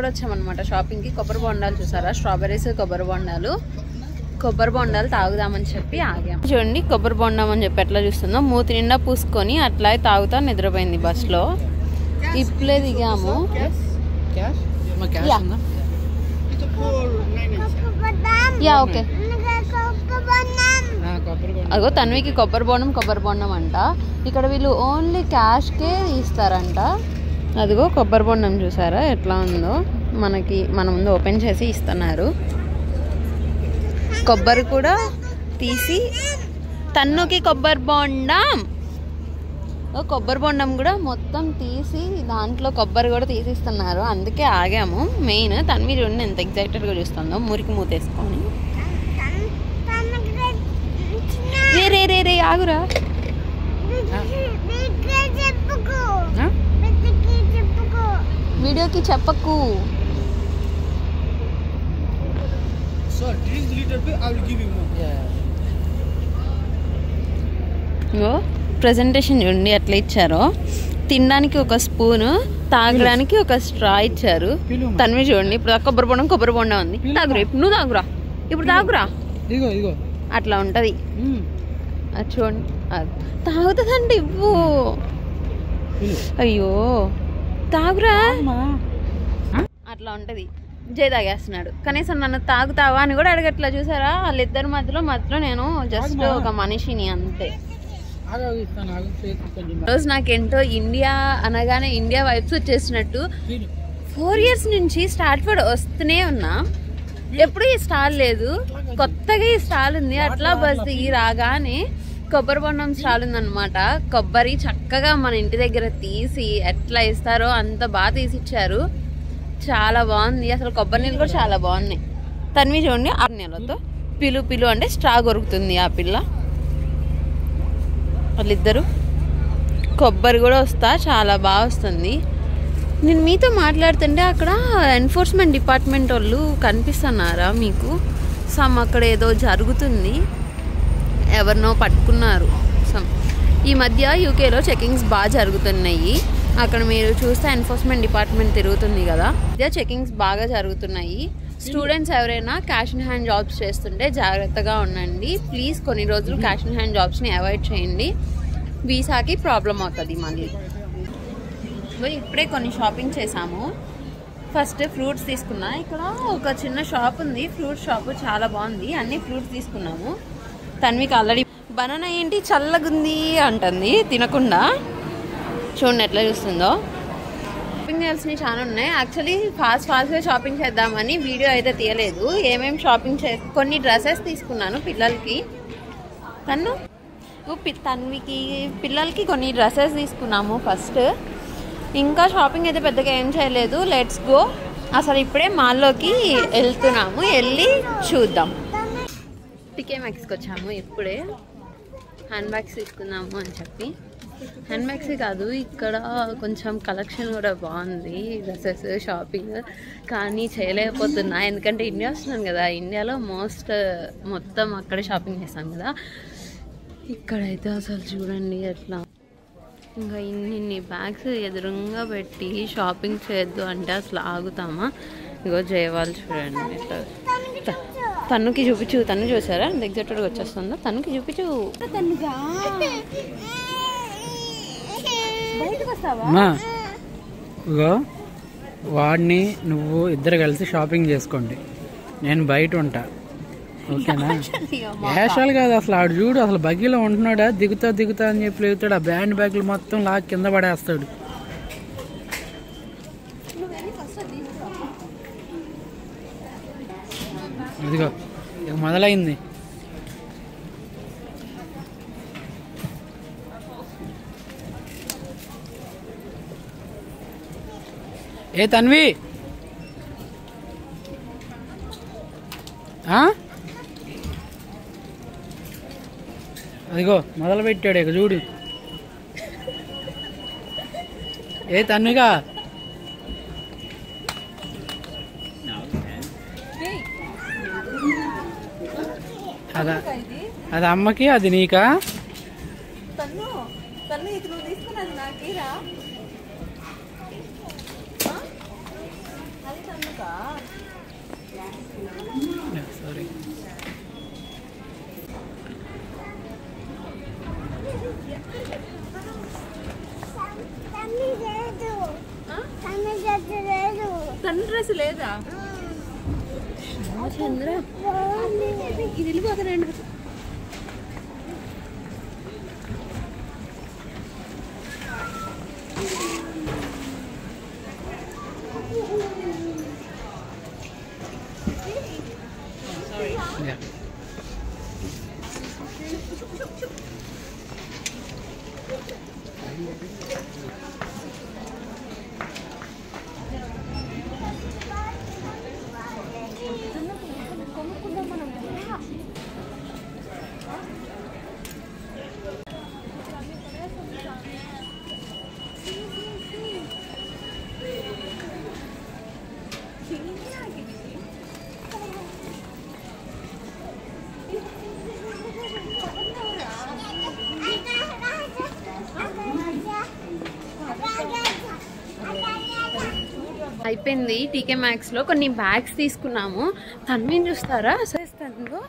కూడా వచ్చామన్నమాట షాపింగ్కి. కొబ్బరి బొండాలు చూసారా, స్ట్రాబెర్రీస్ కొబ్బరి బొండాలు తాగుదామని చెప్పి ఆగాం. చూడండి కొబ్బరి బొండం అని చెప్పి ఎట్లా చూస్తుందో, మూతి నిండా పూసుకొని అట్లా తాగుతా నిద్రపోయింది బస్లో. ఇప్పుడే దిగాము. ఓకే అగో తన్వికి కొబ్బరి బొండం అంట. ఇక్కడ వీళ్ళు ఓన్లీ క్యాష్కే ఇస్తారంట. అదిగో కొబ్బరి బొండం చూసారా ఎట్లా ఉందో, మన ముందు ఓపెన్ చేసి ఇస్తున్నారు. కొబ్బరి కూడా తీసి తన్నుకి కొబ్బరి బొండం కూడా మొత్తం తీసి దాంట్లో కొబ్బరి కూడా తీసిస్తున్నారు. అందుకే ఆగాము. మెయిన్ తన్వి చూడండి ఎంత ఎగ్జైటెడ్గా చూస్తుందో మురికి మూతేసుకొని. రే ఆగురా, వీడియోకి చెప్పకు. ప్రెజెంటేషన్ చూడండి ఎట్లా ఇచ్చారో. తినడానికి ఒక స్పూను, తాగడానికి ఒక స్ట్రా ఇచ్చారు. తన్వి చూడండి ఇప్పుడు కొబ్బరి బొండం ఉంది. తాగురా, ఇప్పుడు నువ్వు తాగురా. అట్లా ఉంటది. అది చూడండి, తాగుతుందండి. ఇవ్వు. అయ్యో తాగురా. అట్లా ఉంటది. జై తాగేస్తున్నాడు. కనీసం నన్ను తాగుతావా అని కూడా అడగట్లా. చూసారా వాళ్ళిద్దరి మధ్యలో నేను జస్ట్ ఒక మనిషిని అంతే. రోజు నాకేంటో ఇండియా అనగానే ఇండియా వైబ్స్ వచ్చేసినట్టు. 4 years నుంచి స్టార్ట్ఫర్డ్ వస్తూనే ఉన్నా, ఎప్పుడు ఈ స్టాల్ లేదు. కొత్తగా ఈ స్టాల్ ఉంది. అట్లా బస్ దిగి రాగానే కొబ్బరి బొండం స్టాల్ ఉందన్నమాట. కొబ్బరి చక్కగా మన ఇంటి దగ్గర తీసి ఎట్లా ఇస్తారో అంత బాగా తీసిచ్చారు. చాలా బాగుంది. అసలు కొబ్బరి నీళ్ళు కూడా చాలా బాగున్నాయి. తన్వి చూడండి 6 నెలలతో పిలు అంటే స్ట్రా కొరుకుతుంది ఆ పిల్ల. వాళ్ళిద్దరు కొబ్బరి కూడా చాలా బాగా వస్తుంది. నేను మీతో మాట్లాడుతుంటే అక్కడ ఎన్ఫోర్స్మెంట్ డిపార్ట్మెంట్ వాళ్ళు కనిపిస్తున్నారా మీకు? అక్కడ ఏదో జరుగుతుంది, ఎవరినో పట్టుకున్నారు. ఈ మధ్య యూకేలో చెకింగ్స్ బాగా జరుగుతున్నాయి. అక్కడ మీరు చూస్తే ఎన్ఫోర్స్మెంట్ డిపార్ట్మెంట్ తిరుగుతుంది కదా, చెకింగ్స్ బాగా జరుగుతున్నాయి. స్టూడెంట్స్ ఎవరైనా క్యాష్ ఇన్ హ్యాండ్ జాబ్స్ చేస్తుంటే జాగ్రత్తగా ఉండండి ప్లీజ్. కొన్ని రోజులు క్యాష్ ఇన్ హ్యాండ్ జాబ్స్ని అవాయిడ్ చేయండి, వీసాకి ప్రాబ్లం అవుతుంది మళ్ళీ. ఇప్పుడే కొన్ని షాపింగ్ చేసాము. ఫస్ట్ ఫ్రూట్స్ తీసుకున్నా. ఇక్కడ ఒక చిన్న షాప్ ఉంది, ఫ్రూట్ షాప్, చాలా బాగుంది. అన్ని ఫ్రూట్స్ తీసుకున్నాము. తన్వికి ఆల్రెడీ బనానా ఏంటి చల్లగుంది అంటుంది తినకుండా. చూడండి ఎట్లా చూస్తుందో. షాపింగ్ చేయాల్సినవి చాలా ఉన్నాయి. యాక్చువల్లీ ఫాస్ట్గా షాపింగ్ చేద్దామని వీడియో అయితే తీయలేదు. ఏమేమి షాపింగ్ కొన్ని డ్రెస్సెస్ తీసుకున్నాను పిల్లలకి. తన్వికి పిల్లలకి కొన్ని డ్రెస్సెస్ తీసుకున్నాము ఫస్ట్. ఇంకా షాపింగ్ అయితే పెద్దగా ఏం చేయలేదు. Let's go. అసలు ఇప్పుడే మాల్లోకి వెళ్తున్నాము, వెళ్ళి చూద్దాం. పికే మ్యాక్స్కి వచ్చాము ఇప్పుడే. హ్యాండ్ బ్యాగ్స్ తీసుకుందాము అని చెప్పి. హ్యాండ్ బ్యాగ్స్ కాదు, ఇక్కడ కొంచెం కలెక్షన్ కూడా బాగుంది, డ్రెస్సెస్ షాపింగ్. కానీ చేయలేకపోతున్నా ఎందుకంటే ఇండియా వస్తున్నాను కదా, ఇండియాలో మొత్తం అక్కడే షాపింగ్ చేస్తాం కదా. ఇక్కడైతే అసలు చూడండి ఎట్లా, ఇంకా ఇన్ని బ్యాగ్స్ ఎదురుగా పెట్టి షాపింగ్ చేయొద్దు అంటే అసలు ఆగుతామా? ఇగో జయవాళ్ళు చూడండి ఇట్లా. తన్నుకి చూపించు. తన్ను చూసారా ఎగ్జాక్ట్గా వచ్చేస్తుందో? తన్నుకి చూపించు. ఇగో వాడిని నువ్వు ఇద్దరు కలిసి షాపింగ్ చేసుకోండి, నేను బయట ఉంటా, ఓకేనా? వేషాలు కాదు అసలు. ఆడు చూడు అసలు బగ్గీలో ఉంటున్నాడా, దిగుతా అని చెప్పి లేగుతాడు. ఆ బ్యాండ్ బ్యాగ్లు మొత్తం లాక్ కింద పడేస్తాడు. ఇదిగో ఇక మొదలైంది. ఏ తన్వి, అదిగో మొదలు పెట్టాడు ఇక చూడు. ఏ తన్విగా, అది అమ్మకి, అది నీకా? సారీ. తన డ్రెస్ లేదా చంద్ర ఇది వెళ్ళిపోతానండి. Yeah. అయిపోయింది. టీకే మ్యాక్స్లో కొన్ని బ్యాగ్స్ తీసుకున్నాము. తన్విని చూస్తారా అసలు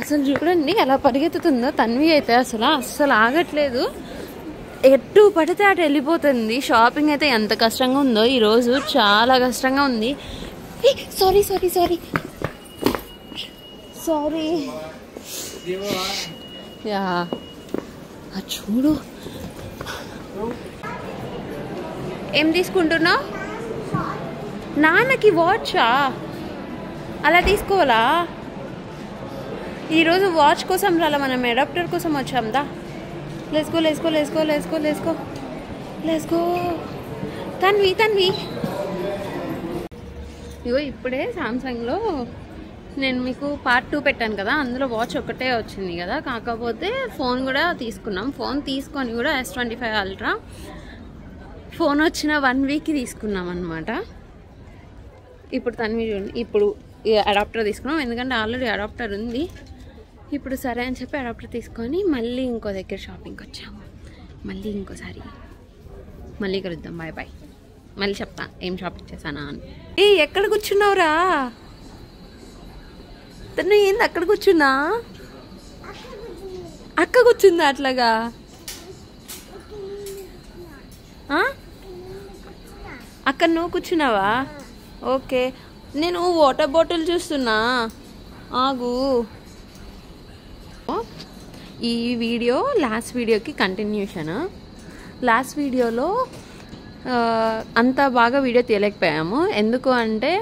అసలు చూడండి ఎలా పరిగెత్తుతుందో. తన్వి అయితే అస్సలు ఆగట్లేదు, ఎటు పడితే అటు వెళ్ళిపోతుంది. షాపింగ్ అయితే ఎంత కష్టంగా ఉందో ఈరోజు, చాలా కష్టంగా ఉంది. Sorry sorry sorry sorry yeah చూడు ఏం తీసుకుంటున్నావు? నాన్నకి వాచా? అలా తీసుకోవాలా? ఈరోజు వాచ్ కోసం రాలా, మనం అడాప్టర్ కోసం వచ్చాందా. Let's go let's go let's go let's go let's go let's go. Tanvi ఇగో ఇప్పుడే సామ్సంగ్లో నేను మీకు పార్ట్ 2 పెట్టాను కదా, అందులో వాచ్ ఒకటే వచ్చింది కదా. కాకపోతే ఫోన్ కూడా తీసుకున్నాం. ఫోన్ తీసుకొని కూడా S25 Ultra ఫోన్ వచ్చిన 1 వీక్కి తీసుకున్నాం అనమాట. ఇప్పుడు తన్వి చూడండి, ఇప్పుడు అడాప్టర్ తీసుకున్నాం ఎందుకంటే ఆల్రెడీ అడాప్టర్ ఉంది. ఇప్పుడు సరే అని చెప్పి అడాప్టర్ తీసుకొని మళ్ళీ ఇంకో దగ్గర షాపింగ్కి వచ్చాము. మళ్ళీ ఇంకోసారి మళ్ళీ కలుద్దాం. Bye bye. మళ్ళీ చెప్తా ఏం షాపింగ్ చేశానా అని. ఎక్కడ కూర్చున్నావురా? తను ఏంది అక్కడ కూర్చున్నా? అక్క కూర్చుందా అట్లాగా? అక్కడ నువ్వు కూర్చున్నావా? ఓకే, నేను వాటర్ బాటిల్ చూస్తున్నా, ఆగు. ఈ వీడియో లాస్ట్ వీడియోకి కంటిన్యూషన్. లాస్ట్ వీడియోలో అంత బాగా వీడియో తీయలేకపోయాము. ఎందుకు అంటే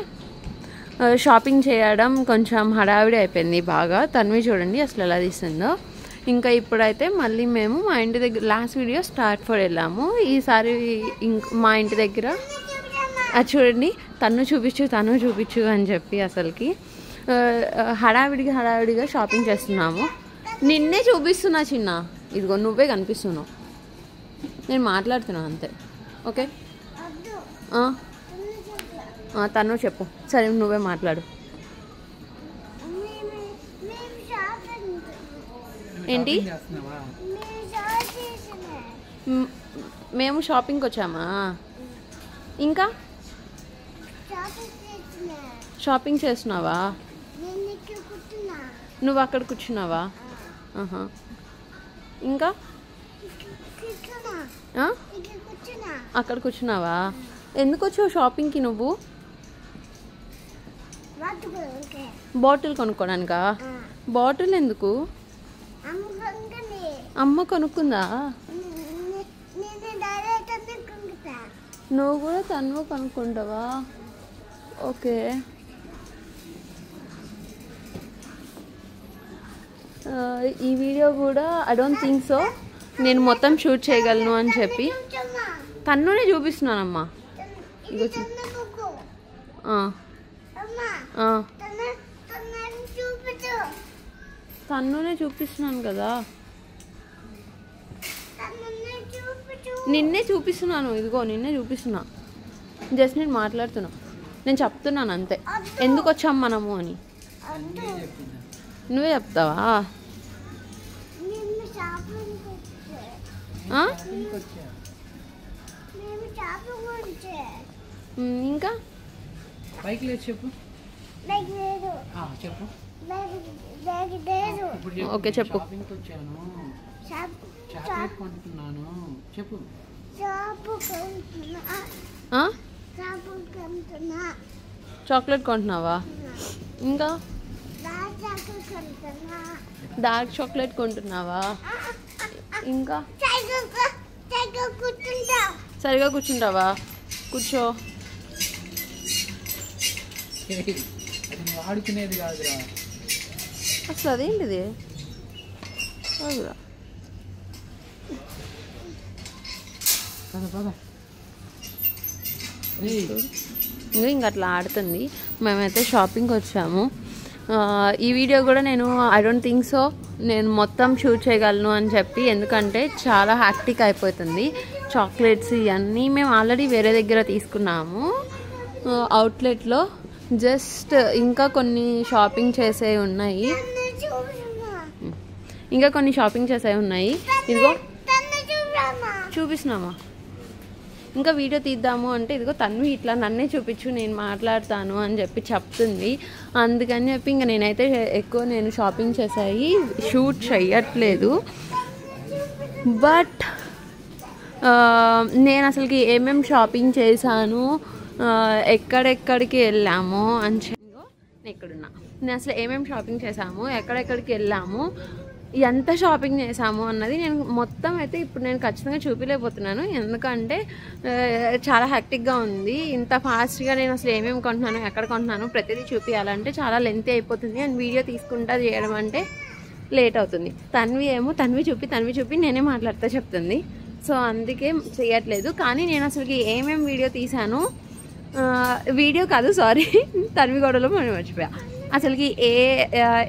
షాపింగ్ చేయడం కొంచెం హడావిడి అయిపోయింది బాగా. తన్వి చూడండి అసలు ఎలా తీస్తుందో. ఇంకా ఇప్పుడైతే మళ్ళీ మేము మా ఇంటి దగ్గర లాస్ట్ వీడియో స్టార్ట్ ఫర్ వెళ్ళాము. ఈసారి మా ఇంటి దగ్గర అది చూడండి, తను చూపించు అని చెప్పి అసలుకి హడావిడిగా షాపింగ్ చేస్తున్నాము. నిన్నే చూపిస్తున్నా చిన్న, ఇదిగో నువ్వే కనిపిస్తున్నావు, నేను మాట్లాడుతున్నా అంతే. ఓకే తను చెప్పు. సరే నువ్వే మాట్లాడు. ఏంటి? మేము షాపింగ్కి వచ్చామా? ఇంకా షాపింగ్ చేస్తున్నావా? నువ్వు అక్కడ కూర్చున్నావా? ఇంకా అక్కడ కూర్చున్నావా? ఎందుకు వచ్చావు షాపింగ్కి నువ్వు? బాటిల్ కొనుక్కోడానికా? బాటిల్ ఎందుకు? అమ్మ కొనుక్కుందా? నువ్వు కూడా తను కొనుక్కుంటావా? ఓకే. ఈ వీడియో కూడా ఐ డోంట్ థింక్ సో నేను మొత్తం షూట్ చేయగలను అని చెప్పి తన్నునే చూపిస్తున్నానమ్మా. తన్నునే చూపిస్తున్నాను కదా, నిన్నే చూపిస్తున్నాను. ఇదిగో నిన్నే చూపిస్తున్నా. జస్ట్ నేను మాట్లాడుతున్నా, నేను చెప్తున్నాను అంతే ఎందుకు వచ్చాం మనము అని. నువ్వే చెప్తావా? ఇంకా పైకి లేదు చెప్పు. చెప్పు. ఓకే చెప్పు. షాపింగ్కి వచ్చాను, చాక్లెట్ కొంటున్నాను చెప్పు. చాక్లెట్ కొంటున్నావా? ఇంకా డార్క్ చాక్లెట్ కొంటున్నావా? ఇంకా సరిగా కూర్చుంటావా? కూర్చో. అది నువ్వు ఆడుకునేది కాదురా. అసలు అదేంటిది? ఇంకా అట్లా ఆడుతుంది. మేమైతే షాపింగ్కి వచ్చాము. ఈ వీడియో కూడా నేను ఐ డోంట్ థింక్ సో నేను మొత్తం షూట్ చేయగలను అని చెప్పి, ఎందుకంటే చాలా హ్యాక్టిక్ అయిపోతుంది. చాక్లెట్స్ ఇవన్నీ మేము ఆల్రెడీ వేరే దగ్గర తీసుకున్నాము అవుట్లెట్లో. జస్ట్ ఇంకా కొన్ని షాపింగ్ చేసే ఉన్నాయి, ఇదిగో చూపిస్తున్నామా? ఇంకా వీడియో తీద్దాము అంటే ఇదిగో తన్వి ఇట్లా నన్నే చూపించు, నేను మాట్లాడతాను అని చెప్పి చెప్తుంది. అందుకని చెప్పి ఇంకా నేనైతే ఎక్కువ నేను షాపింగ్ చేసాయి షూట్ చేయట్లేదు. బట్ నేను అసలుకి ఏమేమి షాపింగ్ చేశాను, ఎక్కడెక్కడికి వెళ్ళాము అని నేను అసలు ఏమేమి షాపింగ్ చేసాము, ఎక్కడెక్కడికి వెళ్ళాము, ఎంత షాపింగ్ చేసాము అన్నది నేను మొత్తం అయితే ఇప్పుడు నేను ఖచ్చితంగా చూపించలేకపోతున్నాను. ఎందుకంటే చాలా హెక్టిక్గా ఉంది. ఇంత ఫాస్ట్గా నేను అసలు ఏమేమి కొంటున్నాను, ఎక్కడ కొంటున్నాను ప్రతిదీ చూపించాలంటే చాలా లెంతీ అయిపోతుంది. అండ్ వీడియో తీసుకుంటా చేయడం అంటే లేట్ అవుతుంది. తన్వి చూపి నేనే మాట్లాడుతూ చెప్తుంది. సో అందుకే చేయట్లేదు. కానీ నేను అసలుకి ఏమేమి వీడియో తీసాను, వీడియో కాదు సారీ, తన్వి గొడవలో మనం మర్చిపోయా. అసలుకి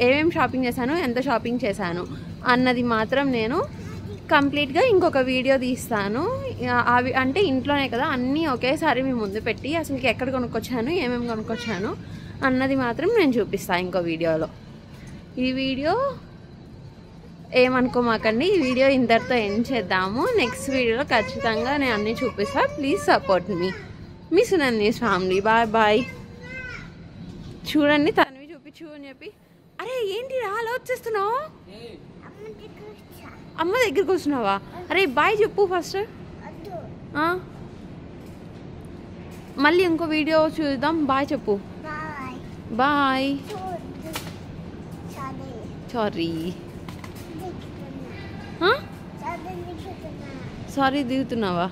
ఏమేమి షాపింగ్ చేశాను, ఎంత షాపింగ్ చేశాను అన్నది మాత్రం నేను కంప్లీట్గా ఇంకొక వీడియో తీస్తాను. అవి అంటే ఇంట్లోనే కదా, అన్నీ ఒకేసారి మీ ముందు పెట్టి అసలుకి ఎక్కడ కొనుక్కొచ్చాను, ఏమేమి కొనుక్కొచ్చాను అన్నది మాత్రం నేను చూపిస్తాను ఇంకో వీడియోలో. ఈ వీడియో ఏమనుకోమాకండి, ఈ వీడియో ఇంతటితో ఎండ్ చేద్దాము. నెక్స్ట్ వీడియోలో ఖచ్చితంగా నేను అన్నీ చూపిస్తాను. ప్లీజ్ సపోర్ట్ మీ సునన్నీస్ ఫ్యామిలీ. బాయ్. చూడండి తన్వి చూపించు అని చెప్పి. అరే ఏంటి రా అలా వచ్చేస్తున్నావు? అమ్మ దగ్గరికి వస్తున్నావా? అరే బాయ్ చెప్పు ఫస్ట్. మళ్ళీ ఇంకో వీడియో చూద్దాం. బాయ్ చెప్పు. బాయ్. సారీ దిగుతున్నావా?